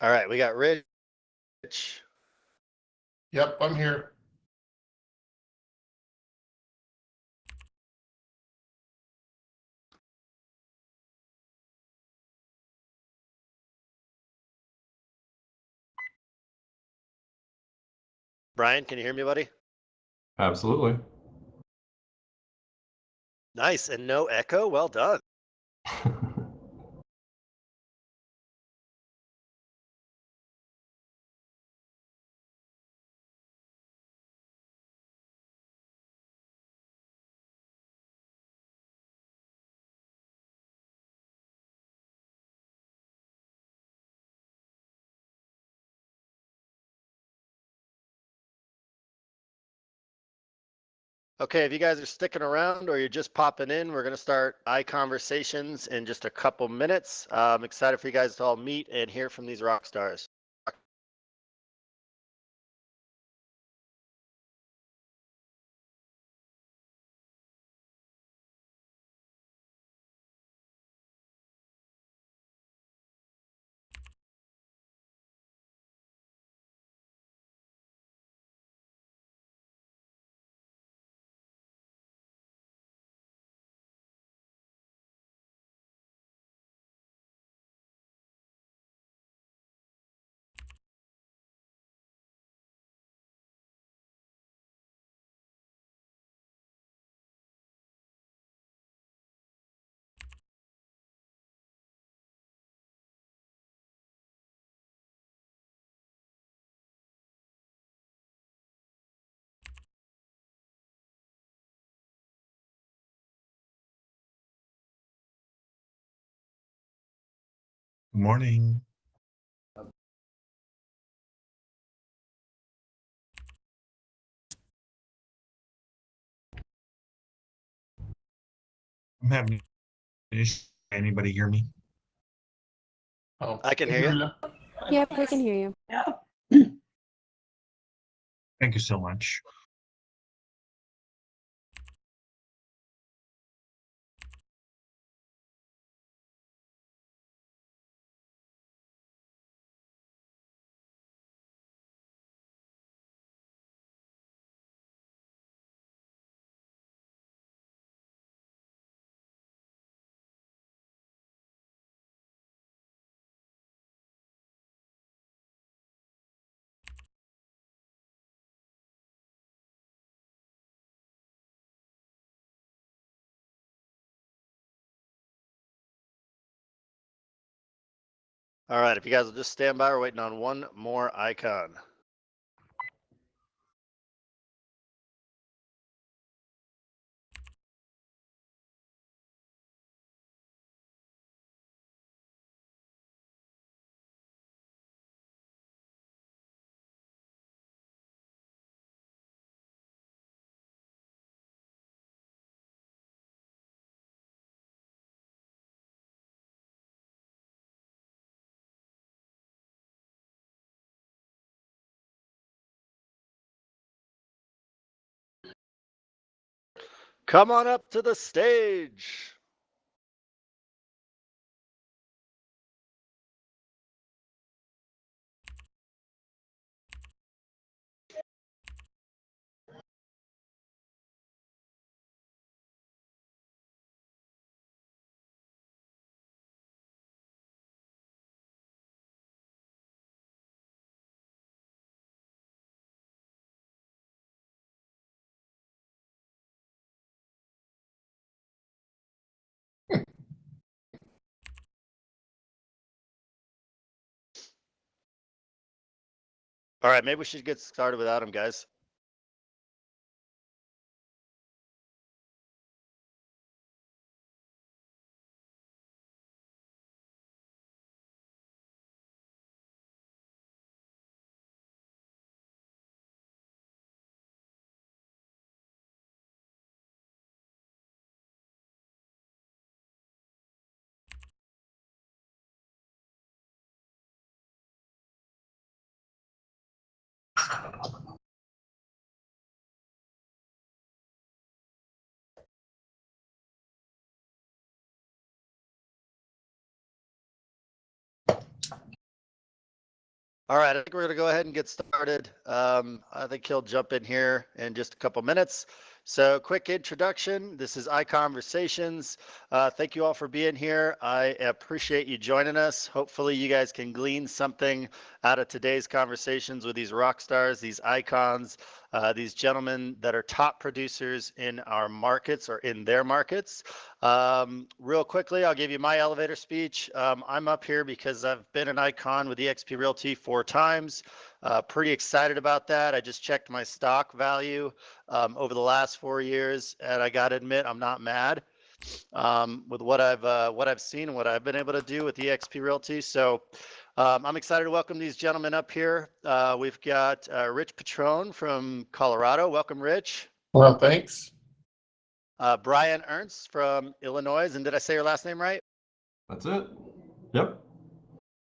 All right, we got Rich. Yep, I'm here. Brian, can you hear me, buddy? Absolutely. Nice, and no echo. Well done. Okay, if you guys are sticking around or you're just popping in, we're going to start ICONversations in just a couple minutes. I'm excited for you guys to all meet and hear from these rock stars. Good morning. I'm having an issue. Anybody hear me? Oh, I can hear you. Yep, we can hear you. Thank you so much. All right, if you guys will just stand by, we're waiting on one more icon. Come on up to the stage. All right, maybe we should get started without him, guys. All right, I think we're going to go ahead and get started. I think he'll jump in here in just a couple minutes. So quick introduction. This is ICONversations. Thank you all for being here. I appreciate you joining us. Hopefully you guys can glean something out of today's conversations with these rock stars, these icons, these gentlemen that are top producers in our markets or in their markets. Real quickly, I'll give you my elevator speech. I'm up here because I've been an icon with eXp Realty 4 times. Pretty excited about that. I just checked my stock value over the last 4 years, and I got to admit, I'm not mad with what I've seen and what I've been able to do with eXp Realty. So I'm excited to welcome these gentlemen up here. We've got Rich Patron from Colorado. Welcome, Rich. Well, thanks. Brian Ernst from Illinois. And did I say your last name right? That's it. Yep.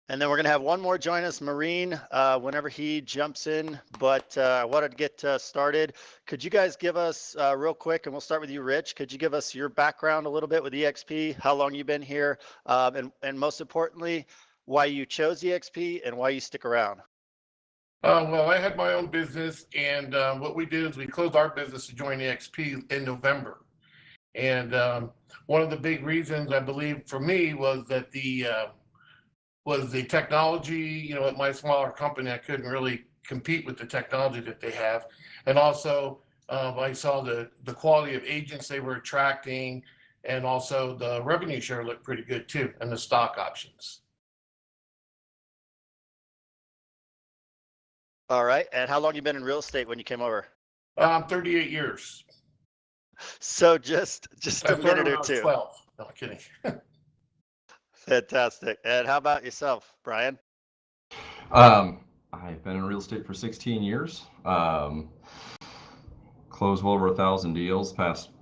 And then we're going to have one more join us, Marine, whenever he jumps in. But I wanted to get started. Could you guys give us real quick, and we'll start with you, Rich. Could you give us your background a little bit with eXp, how long you've been here, and most importantly, why you chose eXp and why you stick around? Well, I had my own business, and what we did is we closed our business to join eXp in November. And one of the big reasons, I believe, for me was that the technology. You know, at my smaller company, I couldn't really compete with the technology that they have, and also I saw the quality of agents they were attracting, and also the revenue share looked pretty good too, and the stock options. All right. And how long you been in real estate when you came over? 38 years. So just I a started minute when or I was two. 12. No, I'm kidding. Fantastic. And how about yourself, Brian? I've been in real estate for 16 years. Closed well over 1,000 deals.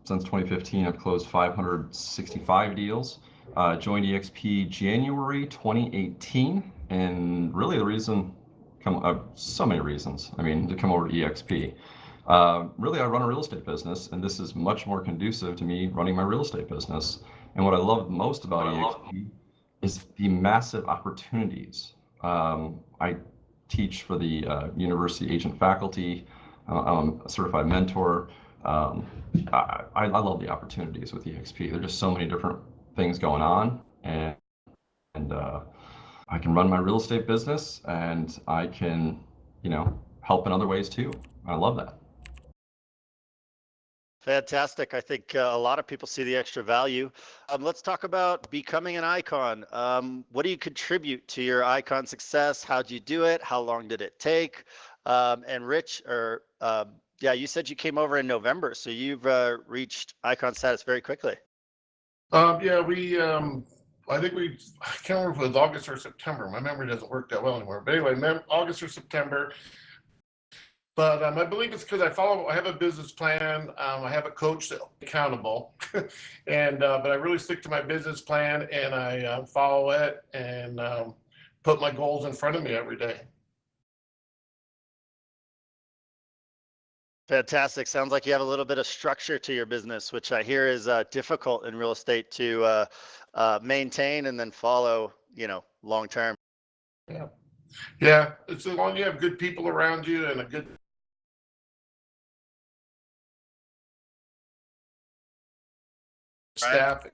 Since 2015, I've closed 565 deals. Joined eXp January 2018, and really the reason, so many reasons. I mean, to come over to eXp. Really, I run a real estate business, and this is much more conducive to me running my real estate business. And what I love most about eXp is the massive opportunities. I teach for the university agent faculty. I'm a certified mentor. I love the opportunities with eXp. There are just so many different things going on, and I can run my real estate business, and I can, help in other ways too. I love that. Fantastic. I think a lot of people see the extra value. Let's talk about becoming an icon. What do you contribute to your icon success? How'd you do it? How long did it take? And Rich, you said you came over in November, so you've reached icon status very quickly. I think I can't remember if it was August or September. My memory doesn't work that well anymore. But anyway, August or September. But I believe it's because I have a business plan. I have a coach that's accountable, and but I really stick to my business plan, and I follow it, and put my goals in front of me every day. Fantastic. Sounds like you have a little bit of structure to your business, which I hear is difficult in real estate to maintain and then follow, long term. Yeah. It's as long as you have good people around you and a good staff.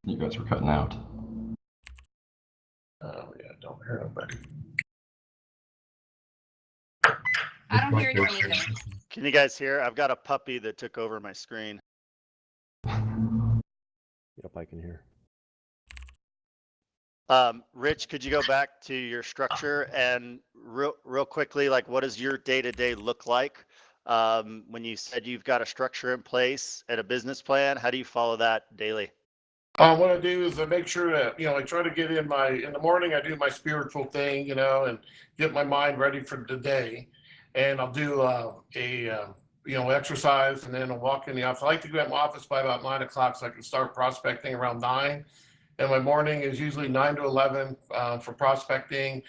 You guys were cutting out. Oh yeah, don't hear nobody. I don't hear you either. Can you guys hear? I've got a puppy that took over my screen. Yep, I can hear. Rich, could you go back to your structure and real quickly, like what does your day-to-day look like? When you said you've got a structure in place and a business plan, how do you follow that daily? What I do is I make sure that, I try to get in the morning, I do my spiritual thing, and get my mind ready for the day. And I'll do exercise, and then I'll walk in the office. I like to get in my office by about 9 o'clock so I can start prospecting around 9. And my morning is usually 9 to 11 for prospecting.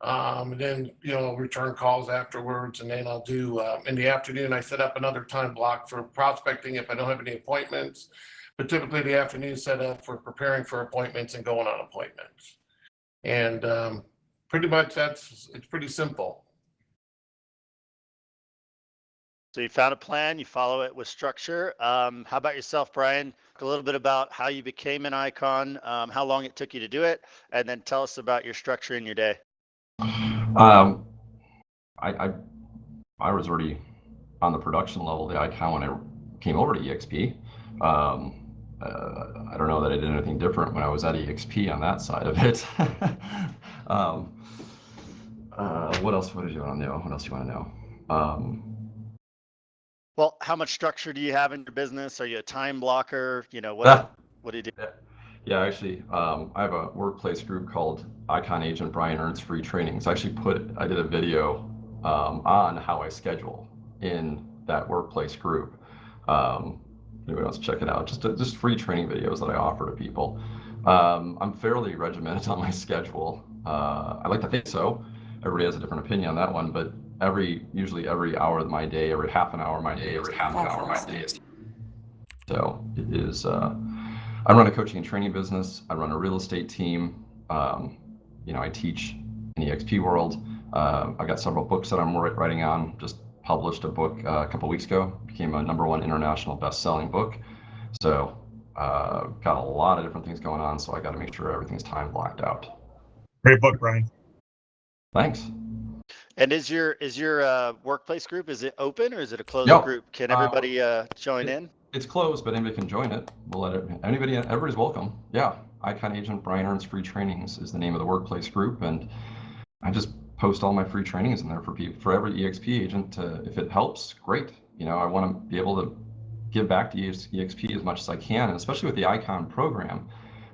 And then, return calls afterwards. And then I'll do, in the afternoon, I set up another time block for prospecting if I don't have any appointments. But typically the afternoon set up for preparing for appointments and going on appointments. And pretty much it's pretty simple. So you found a plan, you follow it with structure. How about yourself, Brian? Talk a little bit about how you became an icon, how long it took you to do it, and then tell us about your structure in your day. I was already on the production level of the icon when I came over to EXP. I don't know that I did anything different when I was at EXP on that side of it. What else? What did you want to know? What else do you want to know? Well, how much structure do you have in your business? Are you a time blocker? What do you do? Yeah, actually, I have a workplace group called Icon Agent Brian Earns Free Trainings. I did a video on how I schedule in that workplace group. Anybody wants to check it out? Just free training videos that I offer to people. I'm fairly regimented on my schedule. I like to think so. Everybody has a different opinion on that one, but usually every hour of my day, every half an hour of my day, every half an hour of my day. So it is. I run a coaching and training business. I run a real estate team. I teach in the EXP world. I've got several books that I'm writing on. Just published a book a couple weeks ago. Became a #1 international best-selling book. So got a lot of different things going on. So I got to make sure everything's time blocked out. Great book, Brian. Thanks. And is your workplace group, is it open or is it a closed No. group? Can everybody join in? It's closed, but anybody can join it. We'll let everybody's welcome. Yeah. Icon Agent Brian Earns Free Trainings is the name of the workplace group, and I just post all my free trainings in there for every EXP agent. If it helps, great. I want to be able to give back to EXP as much as I can, and especially with the Icon program.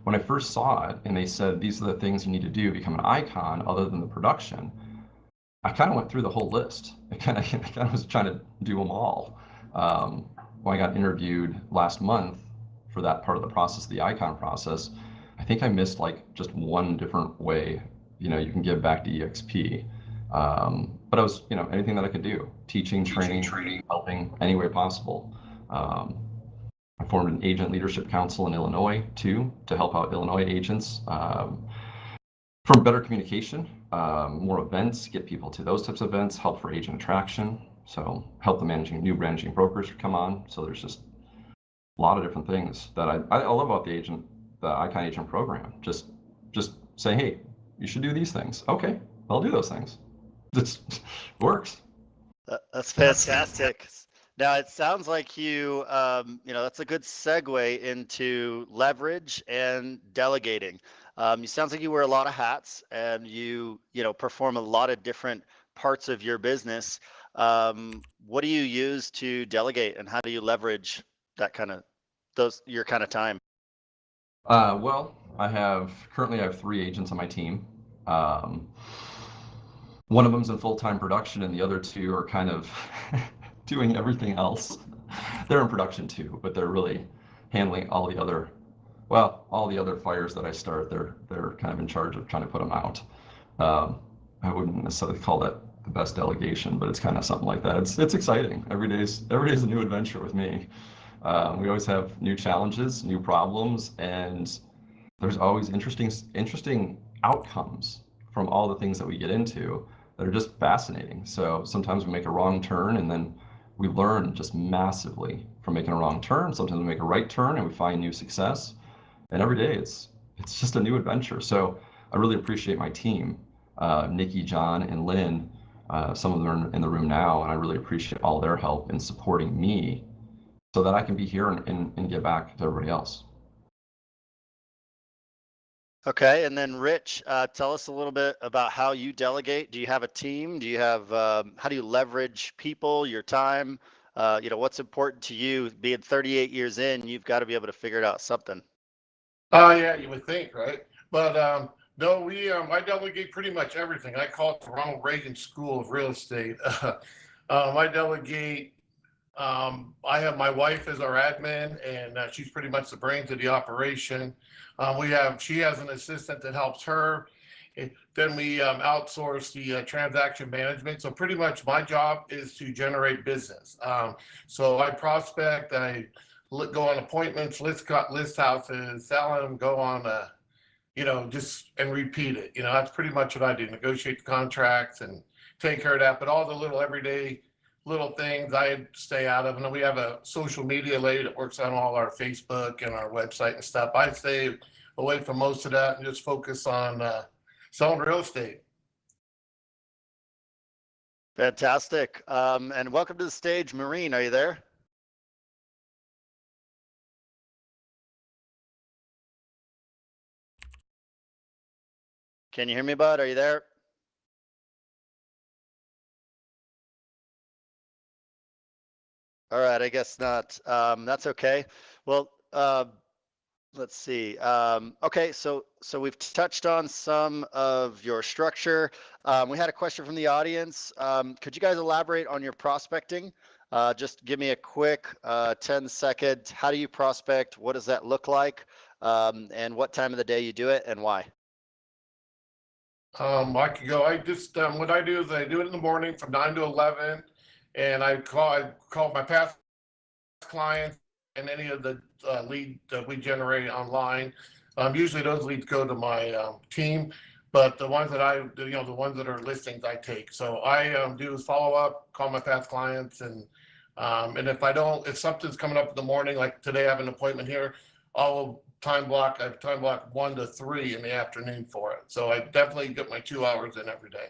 When I first saw it and they said these are the things you need to do to become an icon other than the production, I kind of went through the whole list. I kind of was trying to do them all. When I got interviewed last month for that part of the process, the icon process, I think I missed just one different way, you can give back to EXP. But I was, anything that I could do, teaching, training, helping any way possible. I formed an agent leadership council in Illinois too, to help out Illinois agents from better communication, more events, get people to those types of events, help for agent attraction. So help the new managing brokers come on. So there's just a lot of different things that I love about the Icon Agent program. Just say, hey, you should do these things. Okay, I'll do those things. It works. That's fantastic. Now it sounds like you, that's a good segue into leverage and delegating. It sounds like you wear a lot of hats and you perform a lot of different parts of your business. What do you use to delegate, and how do you leverage that your kind of time? Well, currently I have 3 agents on my team. One of them's in full-time production, and the other 2 are kind of doing everything else. They're in production too, but they're really handling all the other fires that I start. They're kind of in charge of trying to put them out. I wouldn't necessarily call that the best delegation, but it's kind of something like that. It's exciting. Every day's a new adventure with me. We always have new challenges, new problems, and there's always interesting outcomes from all the things that we get into that are just fascinating. So sometimes we make a wrong turn and then we learn just massively from making a wrong turn. Sometimes we make a right turn and we find new success. And every day it's just a new adventure. So I really appreciate my team, Nikki, John, and Lynn. Some of them are in the room now, and I really appreciate all their help in supporting me so that I can be here and give back to everybody else. Okay, and then Rich, tell us a little bit about how you delegate. Do you have a team? Do you have, how do you leverage people, your time? What's important to you? Being 38 years in, you've got to be able to figure out something. Yeah, you would think, right? But no, I delegate pretty much everything. I call it the Ronald Reagan School of Real Estate. I delegate. I have my wife as our admin, and she's pretty much the brains of the operation. She has an assistant that helps her, Then we outsource the transaction management. So pretty much my job is to generate business. So I prospect, I go on appointments, list houses, sell them, go on, just and repeat it. That's pretty much what I do. Negotiate the contracts and take care of that. But all the little everyday little things I stay out of. And then we have a social media lady that works on all our Facebook and our website and stuff. I stay away from most of that and just focus on selling real estate. Fantastic. And welcome to the stage, Maureen. Are you there? Can you hear me, bud? Are you there? All right, I guess not. That's okay. Well, let's see. Okay, so we've touched on some of your structure. We had a question from the audience. Could you guys elaborate on your prospecting? Just give me a quick 10-second. How do you prospect? What does that look like? And what time of the day you do it and why? I could go. I just what I do is I do it in the morning from 9 to 11, and I call my past clients and any of the leads that we generate online. Usually those leads go to my team, but the ones that the ones that are listings I take. So I do is follow up, call my past clients, and if something's coming up in the morning, like today I have an appointment here, I'll I have time block 1 to 3 in the afternoon for it. So I definitely get my 2 hours in every day.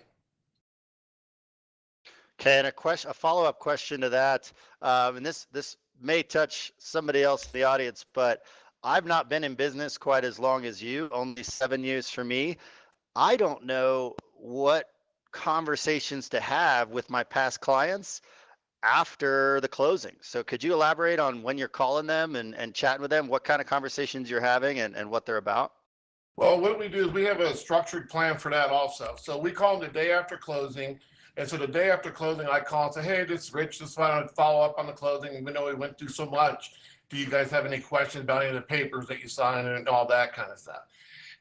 Okay, and a follow-up question to that, and this may touch somebody else in the audience, but I've not been in business quite as long as you, only 7 years for me. I don't know what conversations to have with my past clients after the closing. So could you elaborate on when you're calling them and chatting with them, what kind of conversations you're having and what they're about? Well, what we do is we have a structured plan for that also. So we call them the day after closing. And so the day after closing, I call and say, hey, this is Rich, just want to follow up on the closing. We know we went through so much. Do you guys have any questions about any of the papers that you signed and all that kind of stuff?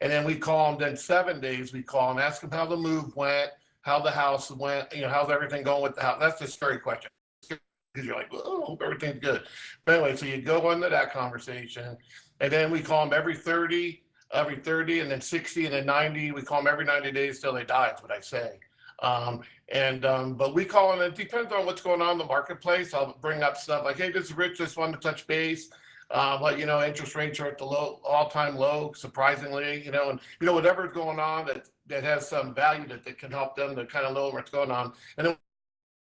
And then we call them, then 7 days, we call and ask them how the move went, how the house went, how's everything going with the house? That's the scary question. Because you're like, oh, hope everything's good. But anyway, so you go into that conversation, and then we call them every 30, and then 60, and then 90. We call them every 90 days till they die, is what I say. But we call them, it depends on what's going on in the marketplace. I'll bring up stuff like, hey, this is Rich, just wanted to touch base. Interest rates are at the all-time low, surprisingly, and whatever's going on that has some value that can help them to kind of know what's going on. And then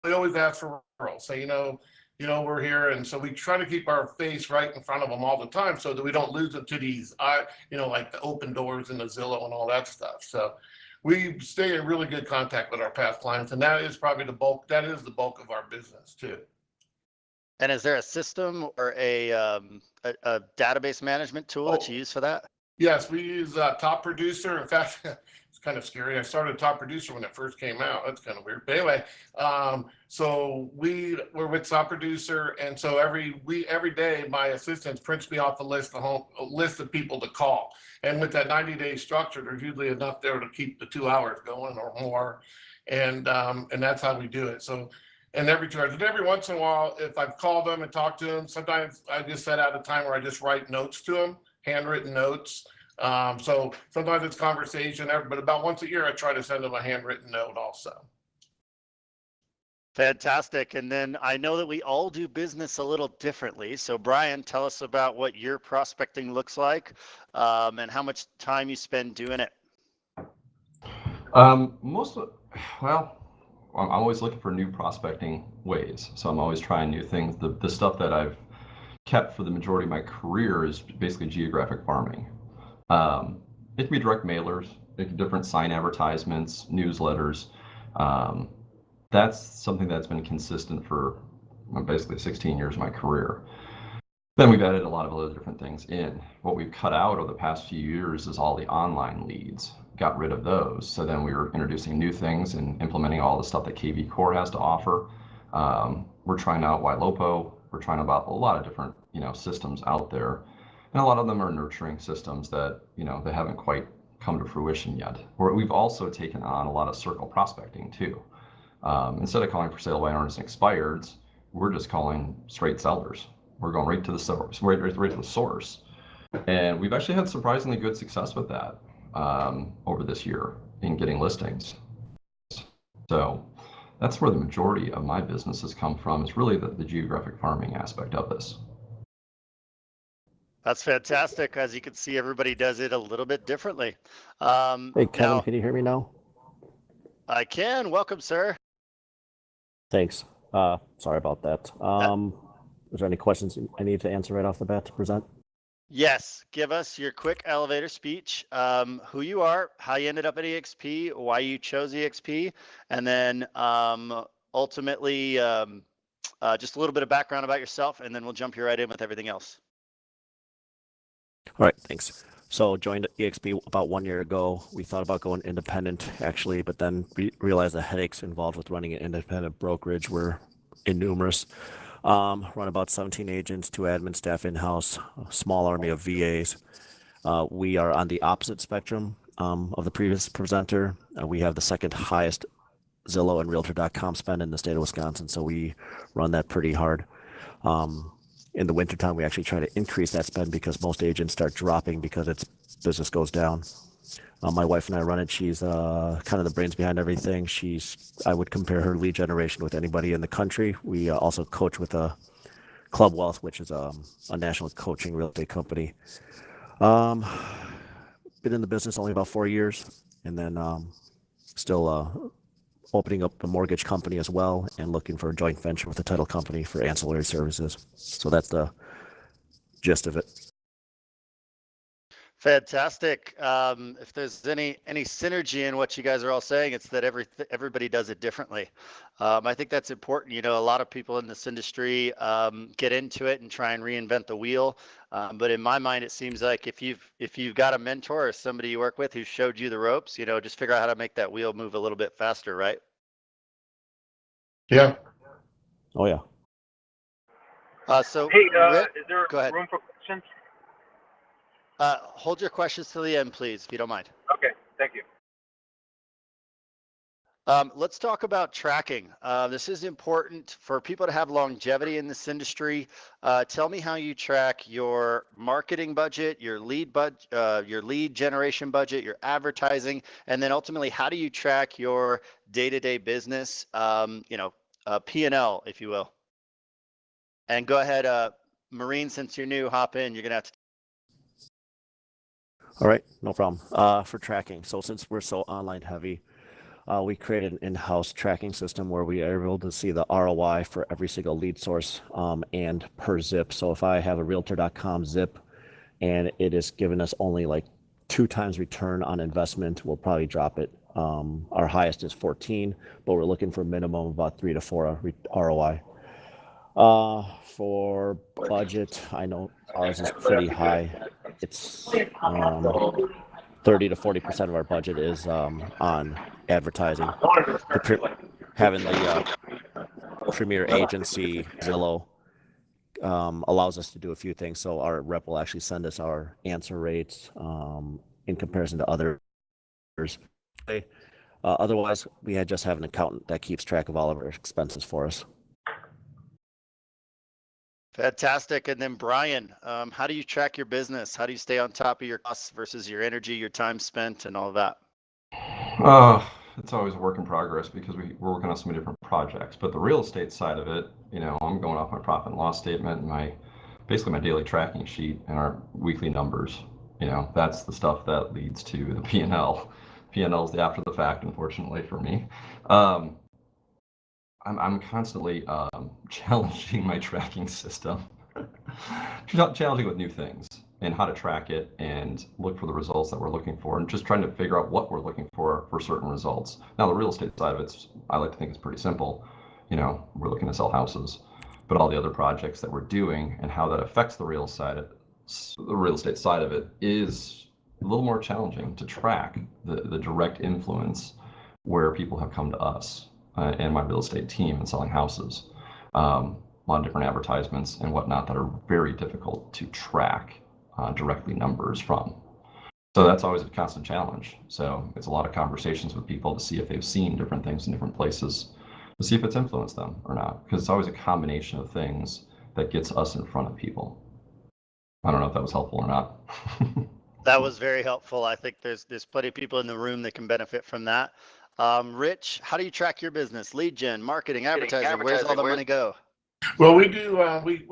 we always ask for referrals. Say, we're here, and so we try to keep our face right in front of them all the time, so that we don't lose them to these, like the open doors and the Zillow and all that stuff. So we stay in really good contact with our past clients, and that is probably the bulk. That is the bulk of our business too. And is there a system or a database management tool that you use for that? Yes, we use Top Producer. In fact, it's kind of scary. I started Top Producer when it first came out. That's kind of weird. But anyway, so we're with Top Producer, and so every day my assistant prints me off a list of people to call. And with that 90-day structure, there's usually enough there to keep the 2 hours going or more, and that's how we do it. So. And every once in a while, if I've called them and talked to them, sometimes I just set out a time where I just write notes to them, handwritten notes. So sometimes it's conversation, but about once a year, I try to send them a handwritten note also. Fantastic. And then I know that we all do business a little differently. So Brian, tell us about what your prospecting looks like and how much time you spend doing it. I'm always looking for new prospecting ways. So I'm always trying new things. The stuff that I've kept for the majority of my career is basically geographic farming. It can be direct mailers, it can be different sign advertisements, newsletters. That's something that's been consistent for basically 16 years of my career. Then we've added a lot of other different things in. What we've cut out over the past few years is all the online leads. Got rid of those. So then we were introducing new things and implementing all the stuff that KV Core has to offer. We're trying out YLOPO. We're trying out a lot of different, systems out there. And a lot of them are nurturing systems that, they haven't quite come to fruition yet. We've also taken on a lot of circle prospecting too. Instead of calling for sale by owners and expireds, we're just calling straight sellers. We're going right to the source, right to the source. And we've actually had surprisingly good success with that over this year in getting listings. So that's where the majority of my business has come from, is really the geographic farming aspect of this. That's fantastic. As you can see, everybody does it a little bit differently. Hey, Kevin, Now, can you hear me now? I can. Welcome, sir. Thanks. Sorry about that. Is there any questions I need to answer right off the bat to present? Yes. Give us your quick elevator speech, who you are, how you ended up at EXP, why you chose EXP, and then ultimately just a little bit of background about yourself, and then we'll jump you right in with everything else. All right, thanks. So joined EXP about 1 year ago. We thought about going independent actually, but then we realized the headaches involved with running an independent brokerage were innumerous. Run about 17 agents, 2 admin staff in-house, a small army of VAs. We are on the opposite spectrum of the previous presenter. We have the second highest Zillow and Realtor.com spend in the state of Wisconsin, so we run that pretty hard. In the wintertime, we actually try to increase that spend because most agents start dropping because its business goes down. My wife and I run it. She's kind of the brains behind everything. I would compare her lead generation with anybody in the country. We also coach with Club Wealth, which is a national coaching real estate company. Been in the business only about 4 years, and then still opening up a mortgage company as well, and looking for a joint venture with a title company for ancillary services. So that's the gist of it. Fantastic. If there's any synergy in what you guys are all saying, it's that everybody does it differently. I think that's important. You know, a lot of people in this industry get into it and try and reinvent the wheel. But in my mind, it seems like if you've got a mentor or somebody you work with who showed you the ropes, you know, just figure out how to make that wheel move a little bit faster, right? Yeah. Oh yeah. So Hey, Rick, is there go ahead. room for questions? Hold your questions till the end, please, if you don't mind. Okay, thank you. Let's talk about tracking. This is important for people to have longevity in this industry. Tell me how you track your marketing budget, your lead generation budget, your advertising, and then ultimately, how do you track your day-to-day business? P&L, if you will. And go ahead, Maureen, since you're new, hop in. You're gonna have to. All right, no problem. For tracking, so since we're so online heavy, we created an in-house tracking system where we are able to see the ROI for every single lead source and per zip. So if I have a Realtor.com zip and it is giving us only like 2 times return on investment, we'll probably drop it. Our highest is 14, but we're looking for a minimum of about 3 to 4 ROI. For budget, I know ours is pretty high. It's 30 to 40% of our budget is on advertising. Having the premier agency Zillow allows us to do a few things. So our rep will actually send us our answer rates in comparison to others. Otherwise, we just have an accountant that keeps track of all of our expenses for us. Fantastic. And then Brian, how do you track your business? How do you stay on top of your costs versus your energy, your time spent, and all of that? It's always a work in progress because we're working on so many different projects. But the real estate side of it, you know, I'm going off my profit and loss statement and basically my daily tracking sheet and our weekly numbers. You know, that's the stuff that leads to the P&L. P&L is the after the fact, unfortunately for me. I'm constantly challenging my tracking system, challenging with new things and how to track it and look for the results that we're looking for, and just trying to figure out what we're looking for certain results. Now, the real estate side of it's, I like to think, it's pretty simple. You know, we're looking to sell houses, but all the other projects that we're doing and how that affects the real estate side of it is a little more challenging to track the direct influence where people have come to us. And my real estate team and selling houses, a lot of different advertisements and whatnot that are very difficult to track directly numbers from. So that's always a constant challenge. So it's a lot of conversations with people to see if they've seen different things in different places, to see if it's influenced them or not, because it's always a combination of things that gets us in front of people. I don't know if that was helpful or not. That was very helpful. I think there's plenty of people in the room that can benefit from that. Rich, how do you track your business? Lead gen, marketing, advertising. Where's all the money go? Well, we do. We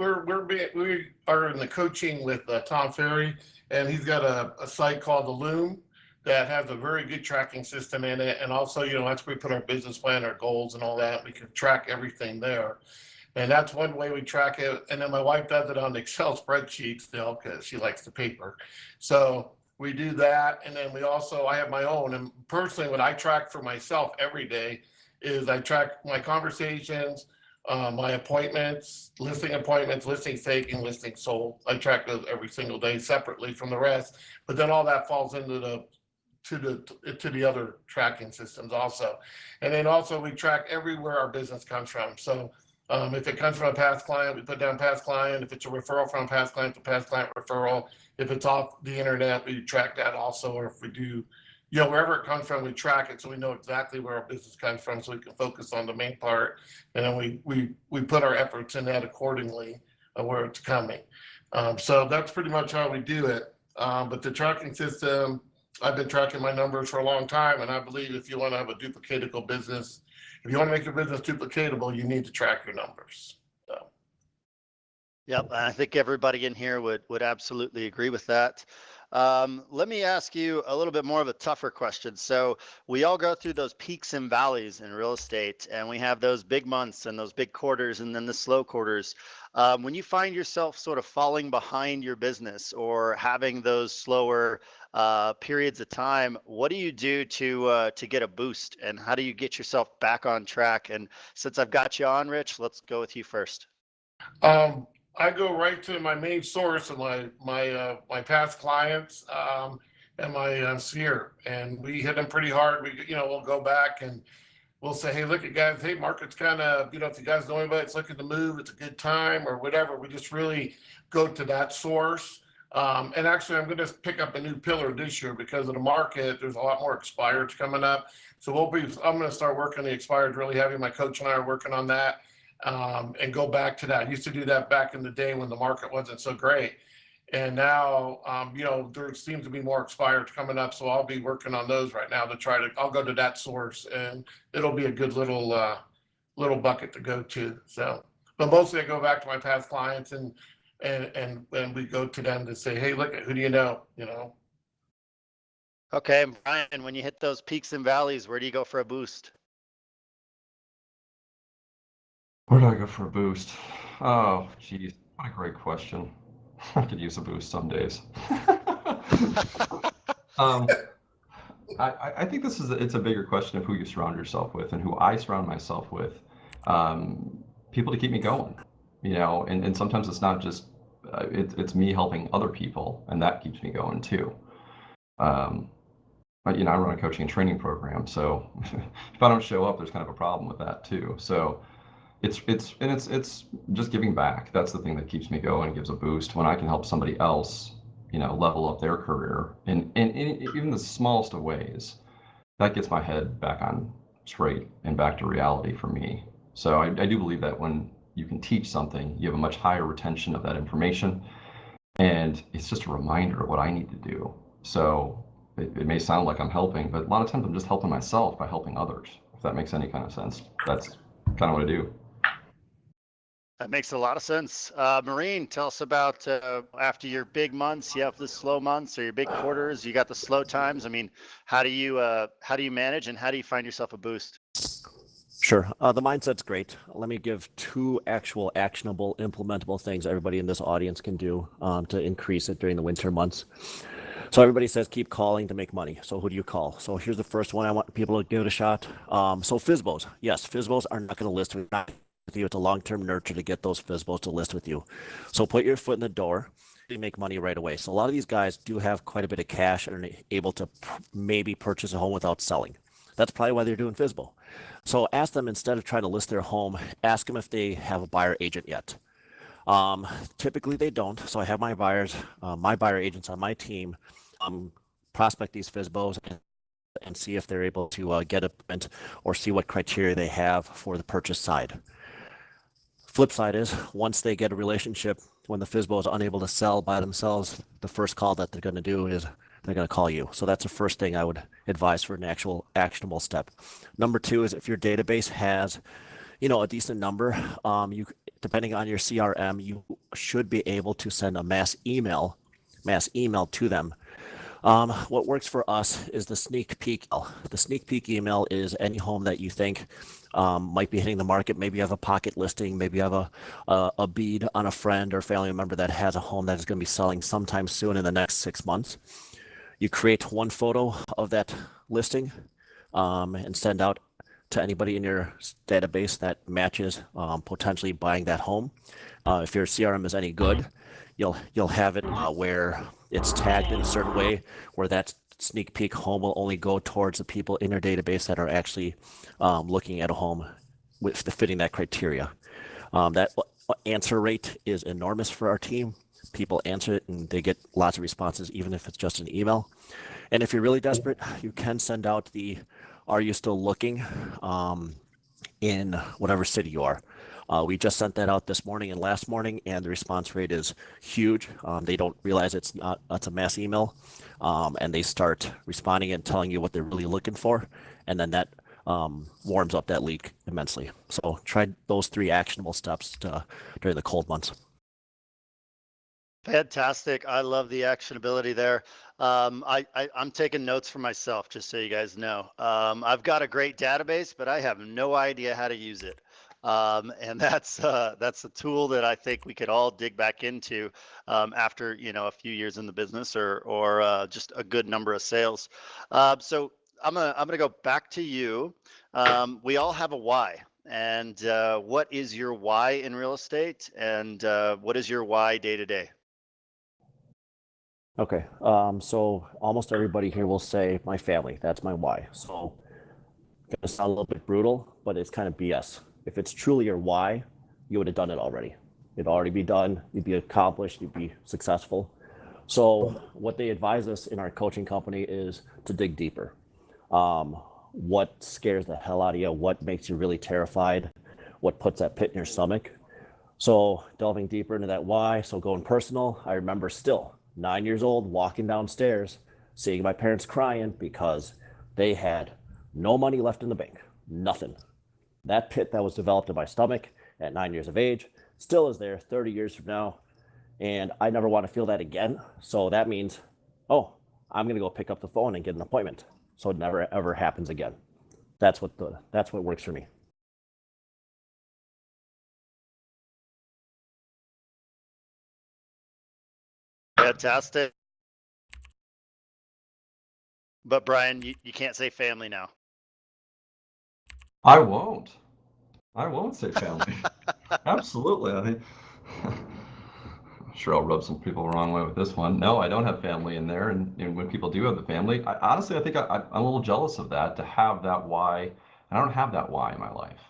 are in the coaching with Tom Ferry, and he's got a site called the Loom that has a very good tracking system in it. And also, that's where we put our business plan, our goals, and all that. We can track everything there, and that's one way we track it. And then my wife does it on Excel spreadsheet still because she likes the paper. So we do that, and then I have my own. And personally, what I track for myself every day is I track my conversations, my appointments, listing taken, listing sold. I track those every single day separately from the rest. But then all that falls into the other tracking systems also. And then also we track everywhere our business comes from. So if it comes from a past client, we put down past client. If it's a referral from a past client, the past client referral. If it's off the internet, we track that also. Or if we do, wherever it comes from, we track it so we know exactly where our business comes from, so we can focus on the main part. And then we put our efforts in that accordingly of where it's coming. So that's pretty much how we do it. But the tracking system, I've been tracking my numbers for a long time, and I believe if you want to have a duplicatable business, if you want to make your business duplicatable, you need to track your numbers. So. Yep, I think everybody in here would absolutely agree with that. Let me ask you a little bit more of a tougher question. So we all go through those peaks and valleys in real estate, and we have those big months and those big quarters and then the slow quarters. When you find yourself sort of falling behind your business or having those slower periods of time, what do you do to get a boost, and how do you get yourself back on track? And since I've got you on, Rich, let's go with you first. I go right to my main source of my past clients and my sphere, and we hit them pretty hard. We'll go back and we'll say, hey, look at guys, hey, market's kind of, if you guys know anybody that's looking to move, it's a good time or whatever. We just really go to that source. And actually, I'm going to pick up a new pillar this year because of the market. There's a lot more expireds coming up, so I'm going to start working the expireds really heavy. My coach and I are working on that. And go back to that. I used to do that back in the day when the market wasn't so great. And now, there seems to be more expireds coming up. So I'll be working on those right now I'll go to that source, and it'll be a good little bucket to go to. So, but mostly I go back to my past clients and we go to them to say, hey, look, who do you know? Okay, and Brian, when you hit those peaks and valleys, where do you go for a boost? Where do I go for a boost? Oh, geez, what a great question. I could use a boost some days. I think it's a bigger question of who you surround yourself with and who I surround myself with. People to keep me going, and sometimes it's not just, it's me helping other people, and that keeps me going too. I run a coaching and training program, so if I don't show up, there's kind of a problem with that too. So it's just giving back. That's the thing that keeps me going, gives a boost when I can help somebody else, level up their career in even the smallest of ways. That gets my head back on straight and back to reality for me. So I do believe that when you can teach something, you have a much higher retention of that information, and it's just a reminder of what I need to do. So it may sound like I'm helping, but a lot of times I'm just helping myself by helping others, if that makes any kind of sense. That's kind of what I do. That makes a lot of sense. Maureen, tell us about after your big months, you have the slow months, or your big quarters, you got the slow times. I mean, how do you manage, and how do you find yourself a boost? Sure. The mindset's great. Let me give 2 actual actionable, implementable things everybody in this audience can do to increase it during the winter months. So everybody says keep calling to make money. So who do you call? So here's the first one I want people to give it a shot. So FSBOs. Yes, FSBOs are not going to list with you. It's a long-term nurture to get those FSBOs to list with you. So put your foot in the door. You make money right away. So a lot of these guys do have quite a bit of cash and are able to maybe purchase a home without selling. That's probably why they're doing FSBO. So ask them, instead of trying to list their home, ask them if they have a buyer agent yet. Typically they don't. So I have my buyer agents on my team prospect these FSBOs and see if they're able to get a payment or see what criteria they have for the purchase side. Flip side is once they get a relationship, when the FSBO is unable to sell by themselves, the first call that they're going to do is they're going to call you. So that's the first thing I would advise for an actual actionable step. Number two is if your database has, a decent number, you depending on your CRM, you should be able to send a mass email to them. What works for us is the sneak peek. The sneak peek email is any home that you think might be hitting the market. Maybe you have a pocket listing. Maybe you have a bead on a friend or family member that has a home that is going to be selling sometime soon in the next 6 months. You create one photo of that listing and send out to anybody in your database that matches potentially buying that home. If your CRM is any good, you'll have it where it's tagged in a certain way where that sneak peek home will only go towards the people in your database that are actually looking at a home with fitting that criteria. That answer rate is enormous for our team. People answer it and they get lots of responses, even if it's just an email. And if you're really desperate, you can send out the "Are you still looking?" in whatever city you are. We just sent that out this morning and last morning, and the response rate is huge. They don't realize it's a mass email, and they start responding and telling you what they're really looking for, and then that warms up that lead immensely. So try those 3 actionable steps during the cold months. Fantastic. I love the actionability there. I'm taking notes for myself, just so you guys know. I've got a great database, but I have no idea how to use it. And that's a tool that I think we could all dig back into after a few years in the business or just a good number of sales. So I'm gonna go back to you. We all have a why. And what is your why in real estate? And what is your why day to day? Okay, so almost everybody here will say my family. That's my why. So gonna sound a little bit brutal, but it's kind of BS. If it's truly your why, you would have done it already. It'd already be done. You'd be accomplished. You'd be successful. So what they advise us in our coaching company is to dig deeper. What scares the hell out of you? What makes you really terrified? What puts that pit in your stomach? So delving deeper into that why. So going personal, I remember still 9 years old, walking downstairs, seeing my parents crying because they had no money left in the bank, nothing. That pit that was developed in my stomach at 9 years of age still is there 30 years from now. And I never want to feel that again. So that means, oh, I'm going to go pick up the phone and get an appointment. So it never, ever happens again. That's what works for me. Fantastic. But Brian, you can't say family now. I won't say family. Absolutely. I mean, I'm sure I'll rub some people the wrong way with this one. No, I don't have family in there. And when people do have the family, honestly, I think I'm a little jealous of that, to have that why. And I don't have that why in my life.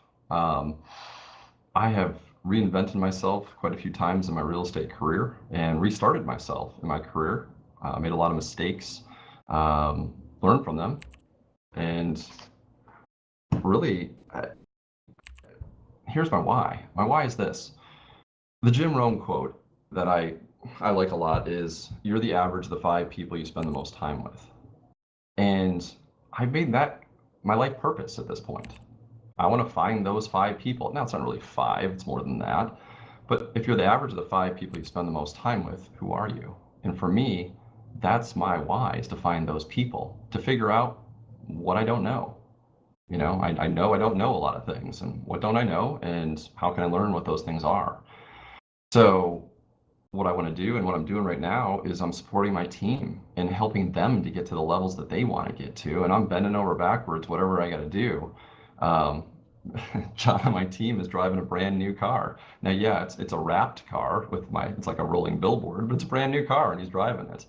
I have reinvented myself quite a few times in my real estate career and restarted myself in my career. Made a lot of mistakes, learned from them, and really, here's my why. My why is this. The Jim Rohn quote that I like a lot is, "You're the average of the 5 people you spend the most time with." And I've made that my life purpose at this point. I want to find those 5 people. Now, it's not really 5, it's more than that. But if you're the average of the 5 people you spend the most time with, who are you? And for me, that's my why, is to find those people, to figure out what I don't know. I know I don't know a lot of things, and what don't I know, and how can I learn what those things are? So what I want to do and what I'm doing right now is I'm supporting my team and helping them to get to the levels that they want to get to, and I'm bending over backwards, whatever I got to do. John on my team is driving a brand new car. Now, yeah, it's a wrapped car it's like a rolling billboard, but it's a brand new car and he's driving it.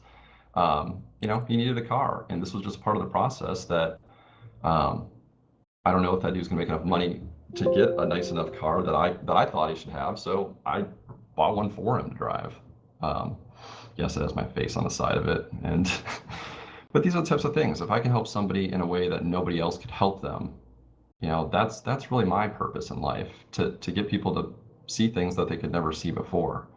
He needed a car, and this was just part of the process that I don't know if that dude's gonna make enough money to get a nice enough car that I thought he should have, so I bought one for him to drive. Yes, it has my face on the side of it, and But these are the types of things. If I can help somebody in a way that nobody else could help them, that's really my purpose in life, to get people to see things that they could never see before.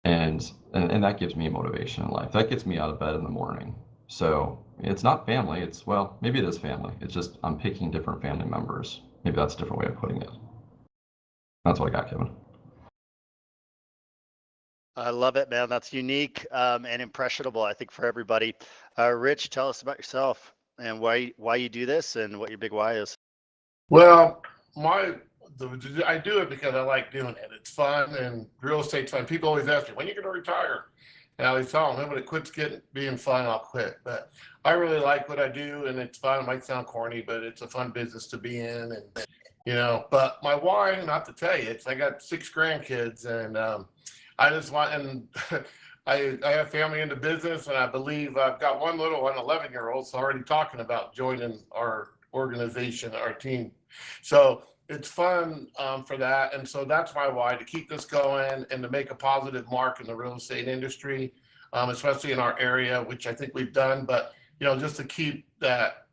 And that gives me motivation in life. That gets me out of bed in the morning. So it's not family. Well, maybe it is family. It's just I'm picking different family members. Maybe that's a different way of putting it. That's what I got, Kevin. I love it, man. That's unique and impressionable, I think, for everybody. Rich, tell us about yourself and why you do this and what your big why is. Well, I do it because I like doing it. It's fun, and real estate's fun. People always ask me, when are you going to retire? And I always tell them, when it quits being fun, I'll quit. But I really like what I do, and it's fun. It might sound corny, but it's a fun business to be in. And but my why, not to tell you, I got 6 grandkids, and I just want, and I have family in the business, and I believe I've got one little one, 11-year-old, so already talking about joining our organization, our team. So it's fun for that. And so that's my why, to keep this going and to make a positive mark in the real estate industry, especially in our area, which I think we've done. But, just to keep that,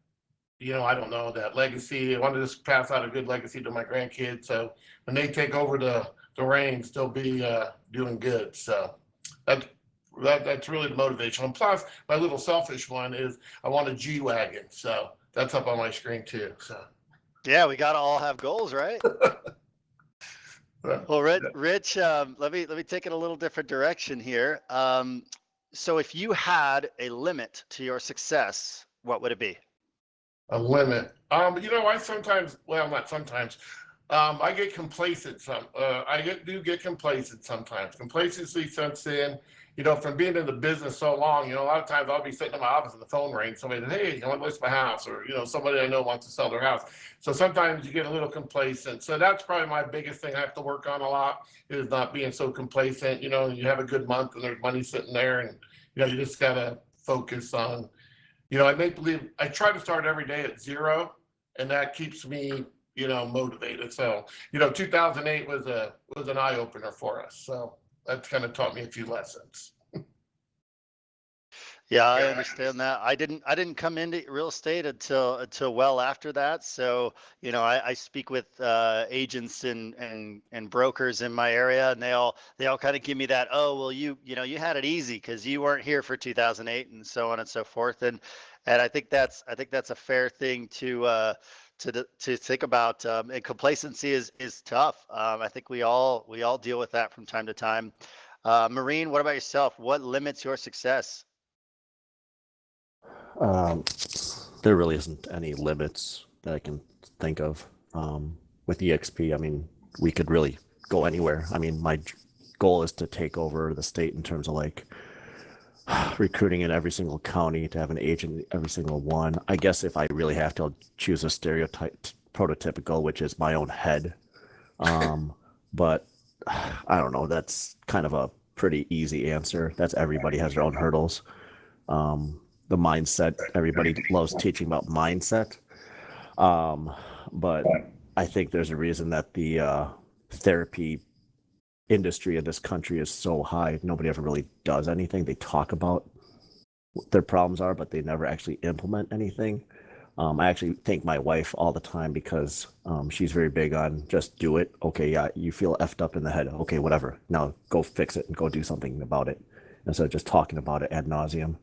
I don't know, that legacy. I want to just pass out a good legacy to my grandkids. So when they take over the reins, they'll be doing good. So that's really the motivation. And plus, my little selfish one is I want a G-Wagon. So that's up on my screen too. So. Yeah, we gotta all have goals, right? Well, Rich, let me take it a little different direction here. So if you had a limit to your success, what would it be? A limit. I sometimes, well, not sometimes. I get complacent. Do get complacent sometimes. Complacency sets in. From being in the business so long, a lot of times I'll be sitting in my office and the phone rings. Somebody says, "Hey, I want to list my house," or somebody I know wants to sell their house. So sometimes you get a little complacent. So that's probably my biggest thing I have to work on a lot, is not being so complacent. You have a good month and there's money sitting there, and you just gotta focus on. I try to start every day at 0, and that keeps me, motivated. So, 2008 was an eye opener for us. So that's kind of taught me a few lessons. Yeah, I understand that. I didn't come into real estate until well after that. So, I speak with agents and brokers in my area, and they all kind of give me that, oh, well, you had it easy because you weren't here for 2008 and so on and so forth. And I think that's a fair thing to think about. And complacency is tough. I think we all deal with that from time to time. Maureen, what about yourself? What limits your success? There really isn't any limits that I can think of. With EXP, I mean, we could really go anywhere. I mean, my goal is to take over the state in terms of like recruiting in every single county, to have an agent in every single one. I guess if I really have to, I'll choose a prototypical, which is my own head. But I don't know. That's kind of a pretty easy answer. That's everybody has their own hurdles. The mindset, everybody loves teaching about mindset. But I think there's a reason that the therapy industry in this country is so high. Nobody ever really does anything. They talk about what their problems are, but they never actually implement anything. I actually thank my wife all the time because she's very big on just do it. Okay, yeah, you feel effed up in the head. Okay, whatever. Now go fix it and go do something about it instead of just talking about it ad nauseum.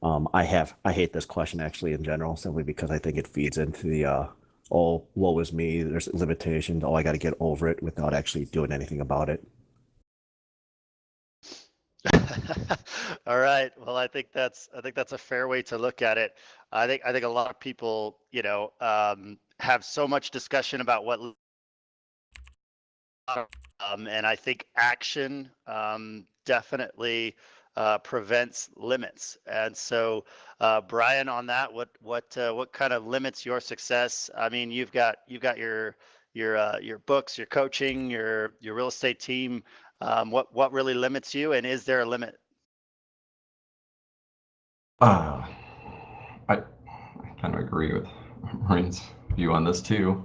I hate this question actually in general, simply because I think it feeds into the oh, woe is me, there's limitations, oh, I got to get over it, without actually doing anything about it. All right. Well, I think that's a fair way to look at it. I think a lot of people, have so much discussion about what, and I think action definitely prevents limits. And so, Brian, on that, what kind of limits your success? I mean, you've got your books, your coaching, your real estate team. What really limits you, and is there a limit? I kind of agree with Maureen's view on this too.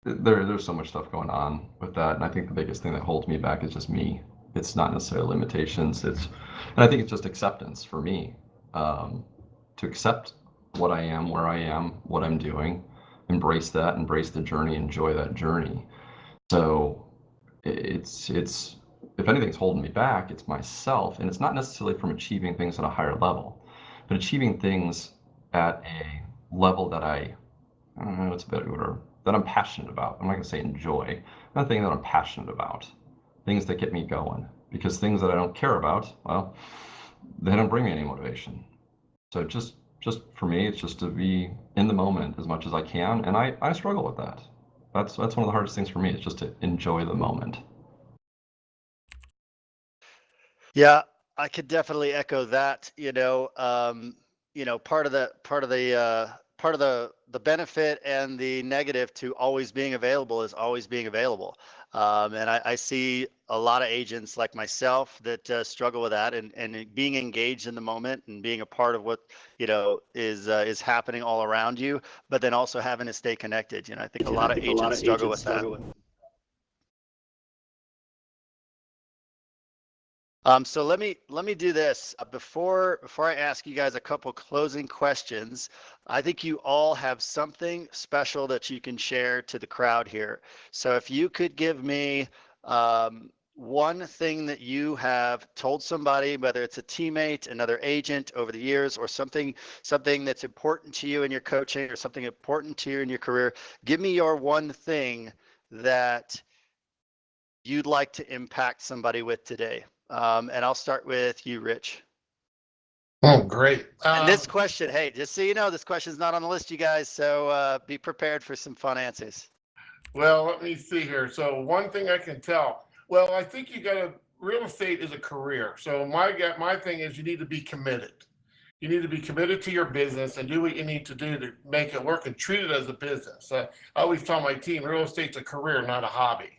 There's so much stuff going on with that, and I think the biggest thing that holds me back is just me. It's not necessarily limitations. And I think it's just acceptance for me. to accept what I am, where I am, what I'm doing, embrace that, embrace the journey, enjoy that journey. So it's if anything's holding me back, it's myself, and it's not necessarily from achieving things at a higher level, but achieving things at a level that I don't know, it's a better word, that I'm passionate about. I'm not going to say enjoy, but thing that I'm passionate about, things that get me going, because things that I don't care about, well, they don't bring me any motivation. So just for me, it's just to be in the moment as much as I can, and I struggle with that. That's one of the hardest things for me, is just to enjoy the moment. Yeah, I could definitely echo that. Part of the benefit and the negative to always being available is always being available. And I see a lot of agents like myself that struggle with that, and being engaged in the moment and being a part of what is happening all around you, but then also having to stay connected. I think a lot of agents struggle with that. So let me do this before I ask you guys a couple closing questions. I think you all have something special that you can share to the crowd here. So if you could give me one thing that you have told somebody, whether it's a teammate, another agent over the years, or something that's important to you in your coaching, or something important to you in your career, give me your one thing that you'd like to impact somebody with today. And I'll start with you, Rich. Oh, great. And this question, hey, just so you know, this question is not on the list, you guys. So be prepared for some fun answers. Well, let me see here. So one thing I can tell, well, I think real estate is a career. So my thing is, you need to be committed. You need to be committed to your business and do what you need to do to make it work and treat it as a business. I always tell my team, real estate's a career, not a hobby.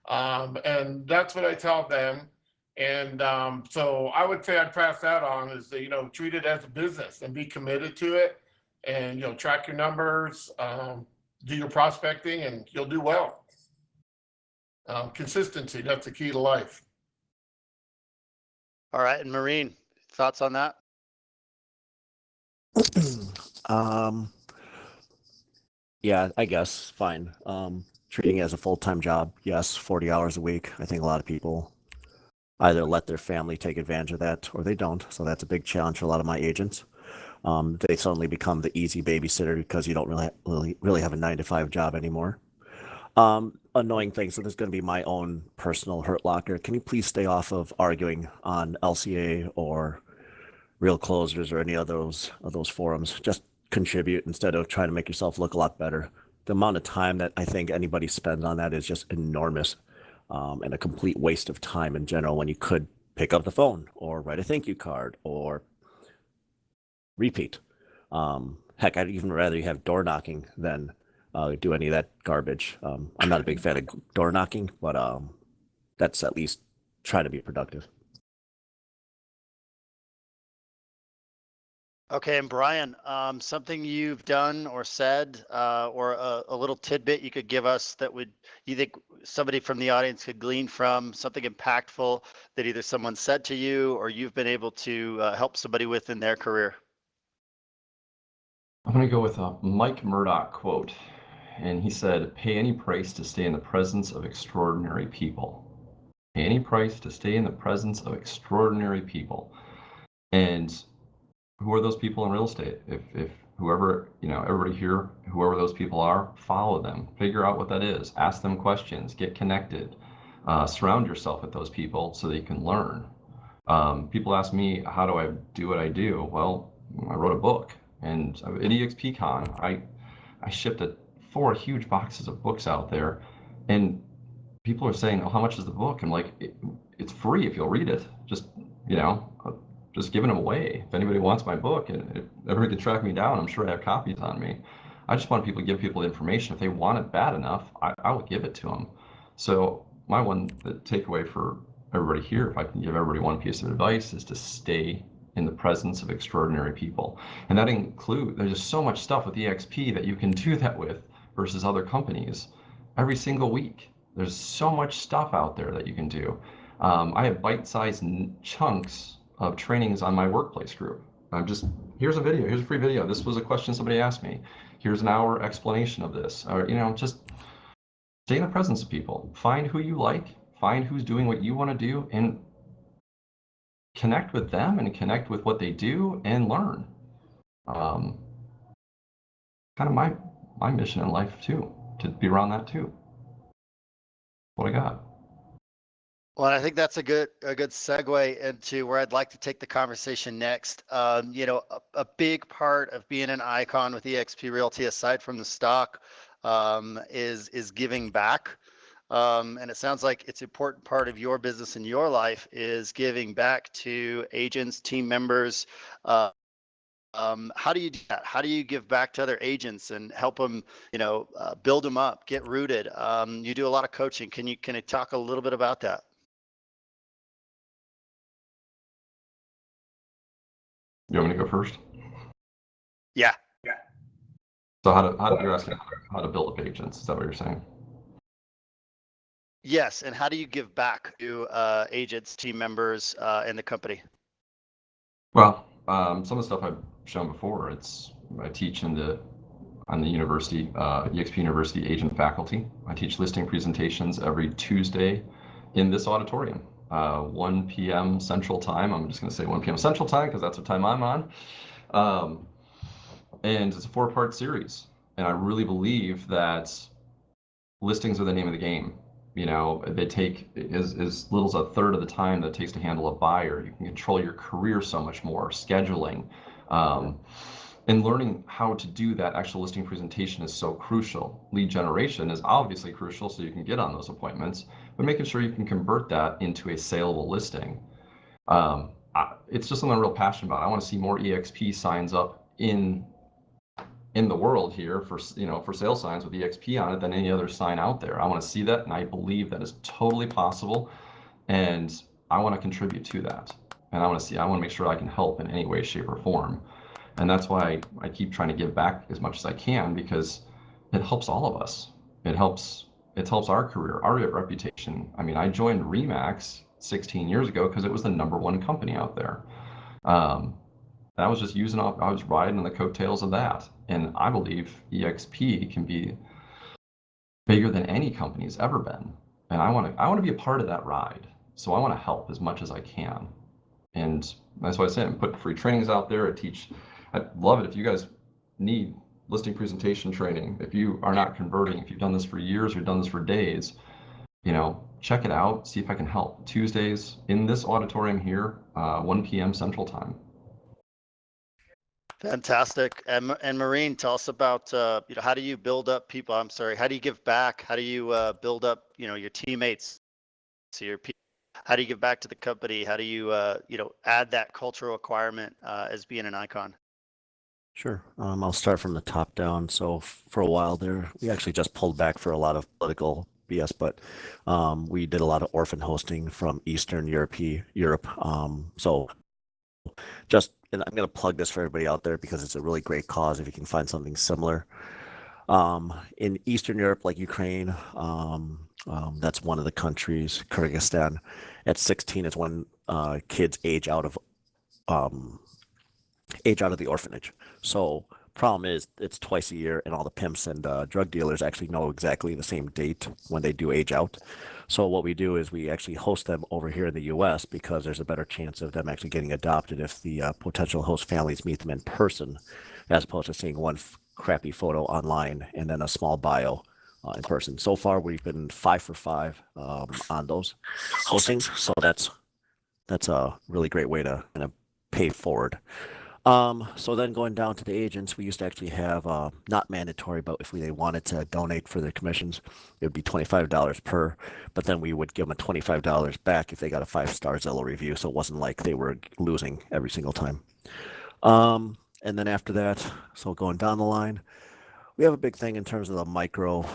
And that's what I tell them. And so I would say I'd pass that on, is that, treat it as a business and be committed to it, and, track your numbers, do your prospecting, and you'll do well. Consistency, that's the key to life. All right. And Maureen, thoughts on that? Yeah, I guess fine. Treating it as a full-time job, yes, 40 hours a week. I think a lot of people either let their family take advantage of that or they don't. So that's a big challenge for a lot of my agents. They suddenly become the easy babysitter because you don't really have a 9-to-5 job anymore. Annoying thing. So there's going to be my own personal hurt locker. Can you please stay off of arguing on LCA or Real Closers or any of those forums? Just contribute instead of trying to make yourself look a lot better. The amount of time that I think anybody spends on that is just enormous, and a complete waste of time in general, when you could pick up the phone or write a thank you card or repeat. Heck, I'd even rather you have door knocking than do any of that garbage. I'm not a big fan of door knocking, but that's at least try to be productive. Okay, and Brian, something you've done or said, or a little tidbit you could give us that you think somebody from the audience could glean from, something impactful that either someone said to you or you've been able to help somebody with in their career? I'm going to go with a Mike Murdoch quote, and he said, "Pay any price to stay in the presence of extraordinary people. Pay any price to stay in the presence of extraordinary people." And who are those people in real estate? If whoever, everybody here, whoever those people are, follow them, figure out what that is, ask them questions, get connected, surround yourself with those people so that you can learn. People ask me, how do I do what I do? Well, I wrote a book, and at EXPCon, I shipped 4 huge boxes of books out there, and people are saying, "Oh, how much is the book?" I'm like, it's free if you'll read it. Just giving them away. If anybody wants my book, and if everybody can track me down, I'm sure I have copies on me. I just want people to give people information. If they want it bad enough, I will give it to them. So my takeaway for everybody here, if I can give everybody one piece of advice, is to stay in the presence of extraordinary people. And that includes, there's just so much stuff with EXP that you can do that with versus other companies. Every single week, there's so much stuff out there that you can do. I have bite-sized chunks of trainings on my workplace group. Here's a video, here's a free video. This was a question somebody asked me. Here's an hour explanation of this. Or, just stay in the presence of people. Find who you like, find who's doing what you want to do, and connect with them and connect with what they do and learn. Kind of my mission in life too, to be around that too. What I got. Well, I think that's a good segue into where I'd like to take the conversation next. A big part of being an icon with eXp Realty, aside from the stock, is giving back. And it sounds like it's an important part of your business and your life is giving back to agents, team members. How do you do that? How do you give back to other agents and help them, build them up, get rooted? You do a lot of coaching. Can you talk a little bit about that? You want me to go first? Yeah. So you're asking how to build up agents? Is that what you're saying? Yes, and how do you give back to agents, team members, and the company? Well, some of the stuff I've shown before, I teach on the university, eXp University agent faculty. I teach listing presentations every Tuesday in this auditorium, 1 p.m. Central Time. I'm just going to say 1 p.m. Central Time because that's what time I'm on. And it's a 4-part series. And I really believe that listings are the name of the game. They take as little as a third of the time that it takes to handle a buyer. You can control your career so much more, scheduling, and learning how to do that actual listing presentation is so crucial. Lead generation is obviously crucial so you can get on those appointments, but making sure you can convert that into a saleable listing. It's just something I'm real passionate about. I want to see more EXP signs up in the world here for sale signs with EXP on it than any other sign out there. I want to see that, and I believe that is totally possible, and I want to contribute to that. And I want to make sure I can help in any way, shape, or form. And that's why I keep trying to give back as much as I can, because it helps all of us. It helps our career, our reputation. I mean, I joined Remax 16 years ago because it was the #1 company out there. I was just I was riding on the coattails of that. And I believe EXP can be bigger than any company's ever been. And I want to be a part of that ride. So I want to help as much as I can. And that's why I said I'm putting free trainings out there. I'd love it if you guys need listing presentation training. If you are not converting, if you've done this for years or done this for days, check it out, see if I can help. Tuesdays in this auditorium here, 1 p.m. Central Time. Fantastic. And Maureen, tell us about, how do you build up people? I'm sorry. How do you give back? How do you build up, your teammates, how do you give back to the company? How do you, add that cultural requirement as being an icon? Sure. I'll start from the top down. So for a while there, we actually just pulled back for a lot of political BS, but we did a lot of orphan hosting from Eastern Europe. So and I'm going to plug this for everybody out there because it's a really great cause if you can find something similar. In Eastern Europe, like Ukraine, that's one of the countries. Kyrgyzstan, at 16 is when kids age out of the orphanage. So problem is it's twice a year, and all the pimps and drug dealers actually know exactly the same date when they do age out. So what we do is we actually host them over here in the U.S. because there's a better chance of them actually getting adopted if the potential host families meet them in person, as opposed to seeing one crappy photo online and then a small bio in person. So far, we've been 5 for 5 on those hostings. So that's a really great way to kind of pay forward. So then going down to the agents, we used to actually have not mandatory, but if they wanted to donate for their commissions, it would be $25 per, but then we would give them a $25 back if they got a 5-star Zillow review. So it wasn't like they were losing every single time. And then after that, so going down the line, we have a big thing in terms of the micro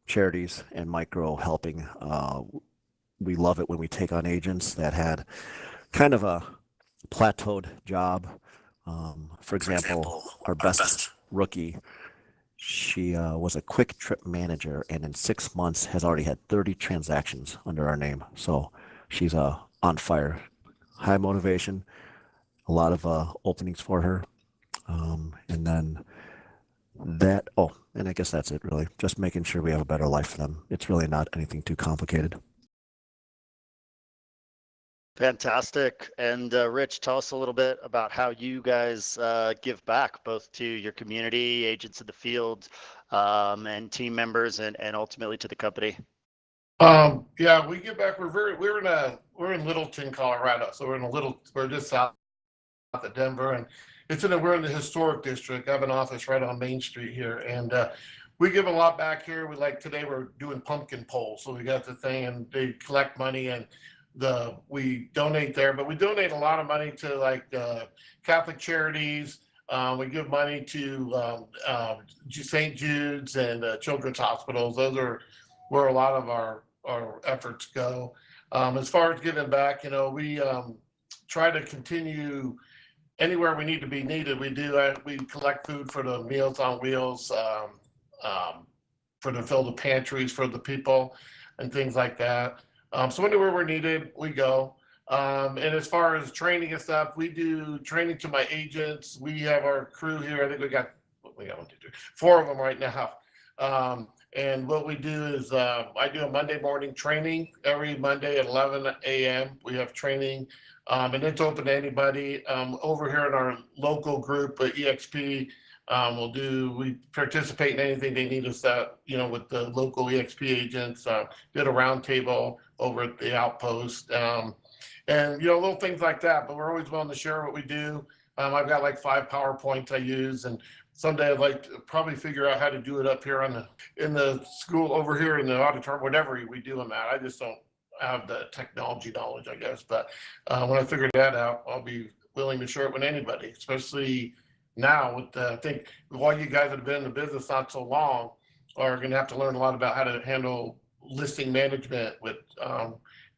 charities and micro helping. We love it when we take on agents that had kind of a plateaued job. For example, our best rookie, she was a quick trip manager, and in 6 months has already had 30 transactions under our name. So she's on fire, high motivation, a lot of openings for her. And then that, oh, and I guess that's it really. Just making sure we have a better life for them. It's really not anything too complicated. Fantastic. And Rich, tell us a little bit about how you guys give back both to your community, agents in the field, and team members, and ultimately to the company. Yeah, we give back. We're in Littleton, Colorado. So we're just south of Denver, and we're in the historic district. I have an office right on Main Street here, and we give a lot back here. Today we're doing pumpkin polls, so we got the thing, and they collect money, and we donate there, but we donate a lot of money to Catholic charities. We give money to St. Jude's and Children's Hospitals. Those are where a lot of our efforts go. As far as giving back, we try to continue anywhere we need to be needed. We do. We collect food for the Meals on Wheels, for to fill the pantries for the people and things like that. So anywhere we're needed, we go. And as far as training and stuff, we do training to my agents. We have our crew here. I think we got 4 of them right now. And what we do is I do a Monday morning training every Monday at 11 a.m. We have training, and it's open to anybody. Over here in our local group at EXP, we participate in anything they need us at, with the local EXP agents. Did a roundtable over at the outpost, and little things like that. But we're always willing to share what we do. I've got like 5 PowerPoints I use, and someday I'd like to probably figure out how to do it up here in the school over here in the auditorium, whatever we do them at. I just don't have the technology knowledge, I guess. But when I figure that out, I'll be willing to share it with anybody, especially now with I think all you guys that have been in the business not so long are going to have to learn a lot about how to handle listing management with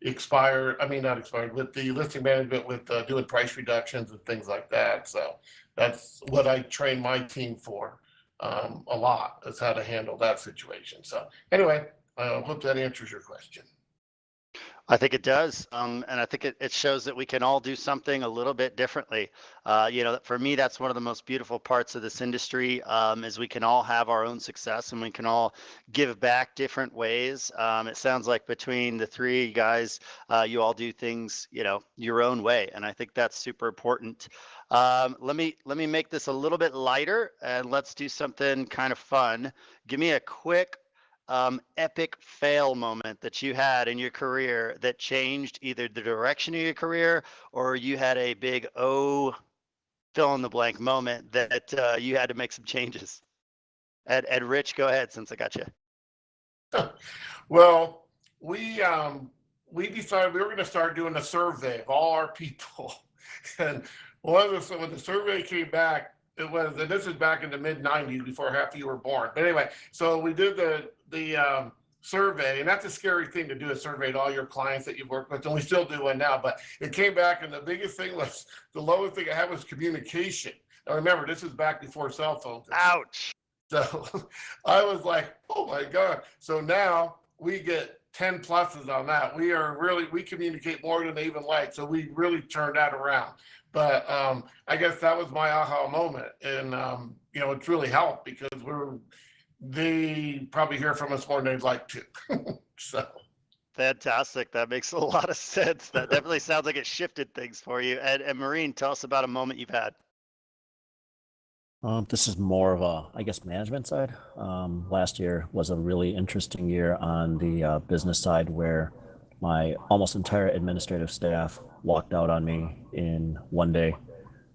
with the listing management, with doing price reductions and things like that. So that's what I train my team for a lot, is how to handle that situation. So anyway, I hope that answers your question. I think it does. And I think it shows that we can all do something a little bit differently. For me, that's one of the most beautiful parts of this industry, is we can all have our own success and we can all give back different ways. It sounds like between the 3 guys, you all do things, your own way. And I think that's super important. Let me make this a little bit lighter and let's do something kind of fun. Give me a quick epic fail moment that you had in your career that changed either the direction of your career, or you had a big fill in the blank moment that you had to make some changes. And Rich, go ahead since I got you. Well, we decided we were going to start doing a survey of all our people, and when the survey came back, and this is back in the mid '90s, before half of you were born. But anyway, so we did the survey, and that's a scary thing to do, a survey to all your clients that you work with, and we still do one now. But it came back, and the biggest thing was, the lowest thing I had was communication. Now remember, this is back before cell phones. Ouch. So I was like, oh my God. So now we get 10 pluses on that. We communicate more than they even like. So we really turned that around. But I guess that was my aha moment. And, it's really helped because they probably hear from us more than they'd like to. So. Fantastic. That makes a lot of sense. That definitely sounds like it shifted things for you. And Maureen, tell us about a moment you've had. This is more of a, I guess, management side. Last year was a really interesting year on the business side, where my almost entire administrative staff walked out on me in one day,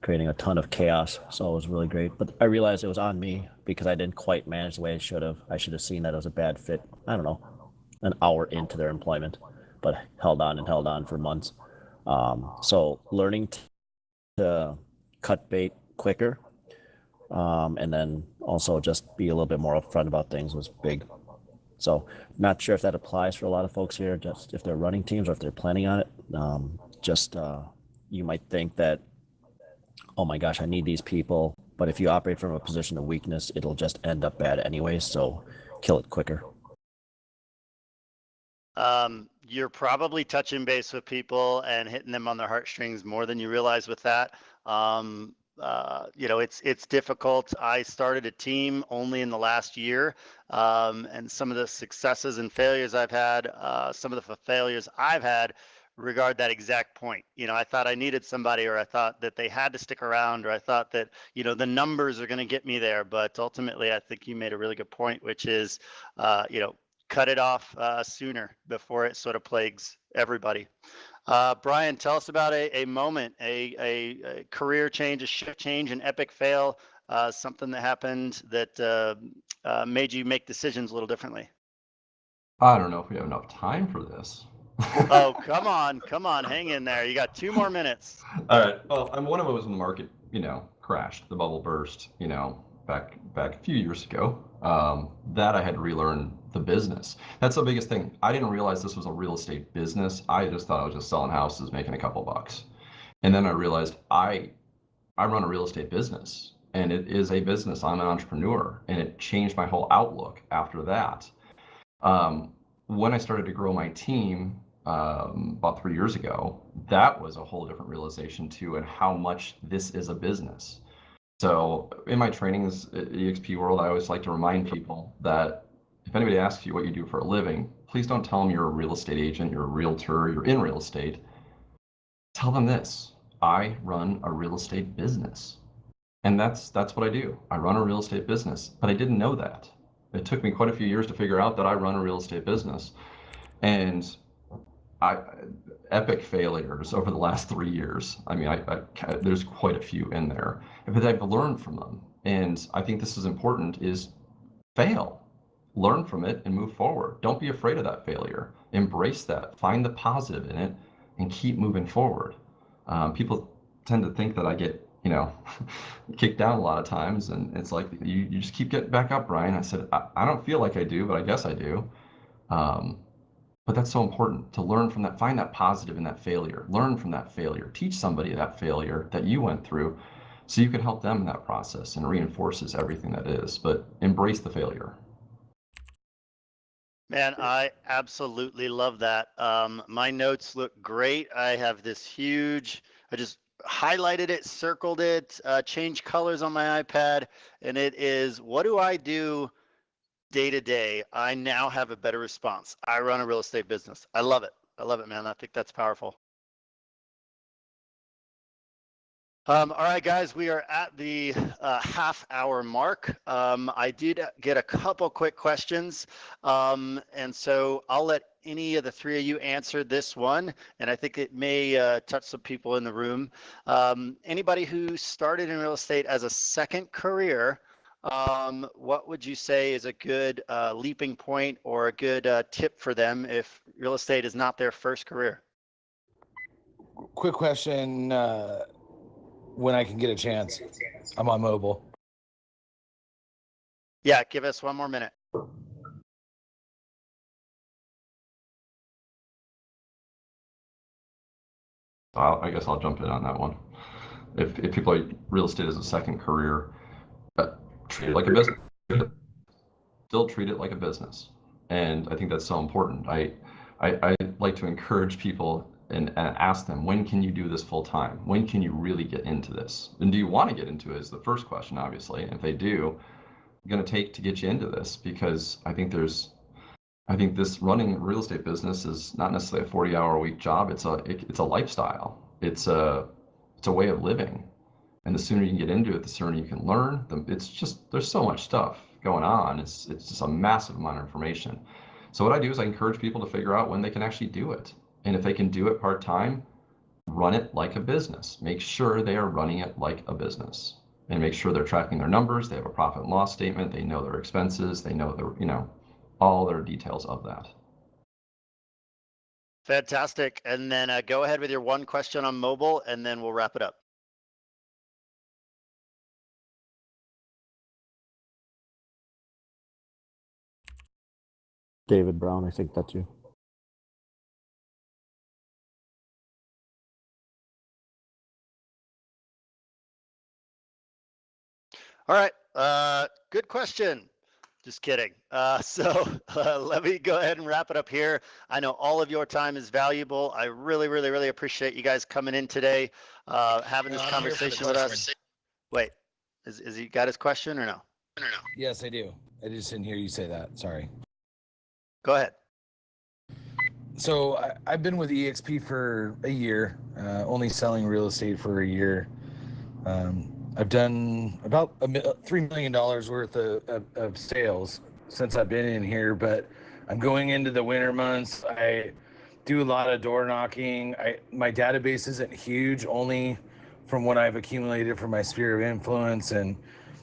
creating a ton of chaos. So it was really great. But I realized it was on me because I didn't quite manage the way I should have. I should have seen that it was a bad fit, I don't know, an hour into their employment, but held on for months. So learning to cut bait quicker, and then also just be a little bit more upfront about things was big. So not sure if that applies for a lot of folks here, just if they're running teams or if they're planning on it. You might think that, oh my gosh, I need these people. But if you operate from a position of weakness, it'll just end up bad anyway. So kill it quicker. You're probably touching base with people and hitting them on their heartstrings more than you realize with that. It's difficult. I started a team only in the last year, and some of the successes and failures I've had, some of the failures I've had regard that exact point. I thought I needed somebody, or I thought that they had to stick around, or I thought that, the numbers are going to get me there. But ultimately, I think you made a really good point, which is, cut it off sooner before it sort of plagues everybody. Brian, tell us about a moment, a career change, a shift change, an epic fail, something that happened that made you make decisions a little differently. I don't know if we have enough time for this. Oh, come on, hang in there. You got 2 more minutes. All right. Well, one of them was when the market, crashed, the bubble burst, back a few years ago. That I had to relearn the business. That's the biggest thing. I didn't realize this was a real estate business. I just thought I was just selling houses, making a couple bucks. And then I realized I run a real estate business, and it is a business. I'm an entrepreneur, and it changed my whole outlook after that. When I started to grow my team about 3 years ago, that was a whole different realization too, and how much this is a business. So in my trainings at EXP World, I always like to remind people that if anybody asks you what you do for a living, please don't tell them you're a real estate agent, you're a realtor, you're in real estate. Tell them this: I run a real estate business. And that's what I do. I run a real estate business, but I didn't know that. It took me quite a few years to figure out that I run a real estate business. And epic failures over the last 3 years. I mean, there's quite a few in there, but I've learned from them. And I think this is important: is fail, learn from it, and move forward. Don't be afraid of that failure. Embrace that. Find the positive in it, and keep moving forward. People tend to think that I get, kicked down a lot of times, and it's like you just keep getting back up, Brian. I said I don't feel like I do, but I guess I do. But that's so important to learn from that, find that positive in that failure, learn from that failure, teach somebody that failure that you went through so you can help them in that process, and reinforces everything that is. But embrace the failure. Man, I absolutely love that. My notes look great. I have this huge, I just highlighted it, circled it, changed colors on my iPad, and it is, what do I do day to day? I now have a better response. I run a real estate business. I love it, man. I think that's powerful. All right, guys, we are at the half-hour mark. I did get a couple quick questions, and so I'll let any of the 3 of you answer this one, and I think it may touch some people in the room. Anybody who started in real estate as a second career, what would you say is a good leaping point or a good tip for them if real estate is not their first career? Quick question, when I can get a chance. I'm on mobile. Yeah, give us 1 more minute. I guess I'll jump in on that one. If people are real estate as a second career, treat it like a business. Still treat it like a business, and I think that's so important. I like to encourage people and ask them, when can you do this full time? When can you really get into this? And do you want to get into it is the first question, obviously. And if they do, going to take to get you into this, because I think this running a real estate business is not necessarily a 40-hour-a-week job. It's a lifestyle. It's a way of living. And the sooner you can get into it, the sooner you can learn. It's just, there's so much stuff going on. It's just a massive amount of information. So what I do is I encourage people to figure out when they can actually do it. And if they can do it part-time, run it like a business. Make sure they are running it like a business, and make sure they're tracking their numbers. They have a profit and loss statement. They know their expenses. They know their, all their details of that. Fantastic. And then go ahead with your one question on mobile, and then we'll wrap it up. David Brown, I think that's you. All right. Good question. Just kidding. Let me go ahead and wrap it up here. I know all of your time is valuable. I really, really, really appreciate you guys coming in today, having this I'm here for the conversation with us. question. Wait, is he got his question or no? Yes, I do. I just didn't hear you say that. Sorry. Go ahead. So I've been with EXP for a year, only selling real estate for a year. I've done about $3 million worth of sales since I've been in here, but I'm going into the winter months. I do a lot of door knocking. My database isn't huge, only from what I've accumulated from my sphere of influence and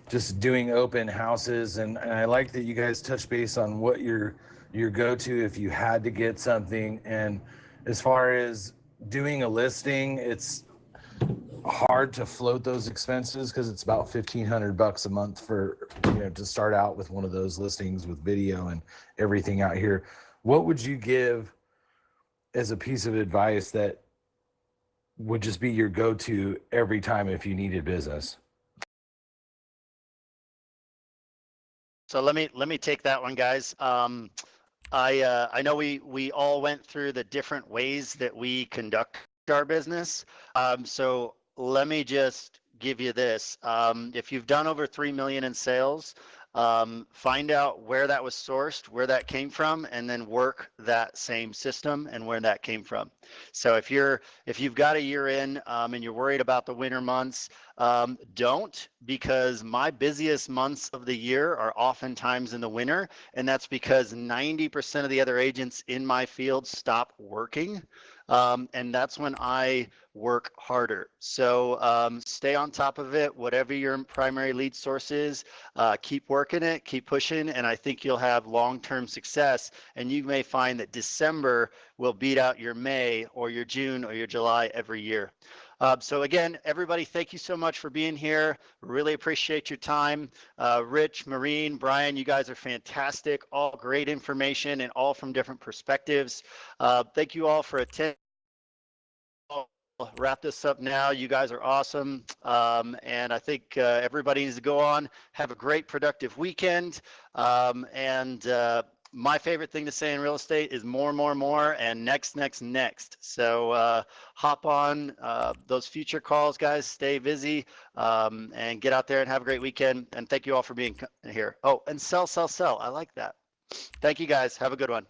just doing open houses. And I like that you guys touch base on what your go-to if you had to get something. And as far as doing a listing, it's hard to float those expenses because it's about $1,500 a month for to start out with one of those listings with video and everything out here. What would you give as a piece of advice that would just be your go-to every time if you needed business? So let me take that one, guys. I know we all went through the different ways that we conduct our business. So let me just give you this. If you've done over 3 million in sales, find out where that was sourced, where that came from, and then work that same system and where that came from. So if you've got a year in and you're worried about the winter months, don't, because my busiest months of the year are oftentimes in the winter, and that's because 90% of the other agents in my field stop working. And that's when I work harder. So stay on top of it, whatever your primary lead source is, keep working it, keep pushing, and I think you'll have long-term success. And you may find that December will beat out your May or your June or your July every year. So again, everybody, thank you so much for being here. Really appreciate your time. Rich, Maureen, Brian, you guys are fantastic. All great information and all from different perspectives. Thank you all for attending. I'll wrap this up now. You guys are awesome. And I think everybody needs to go on, have a great productive weekend. My favorite thing to say in real estate is more, and next. So hop on those future calls, guys. Stay busy and get out there and have a great weekend. And thank you all for being here. Oh, and sell. I like that. Thank you, guys. Have a good one.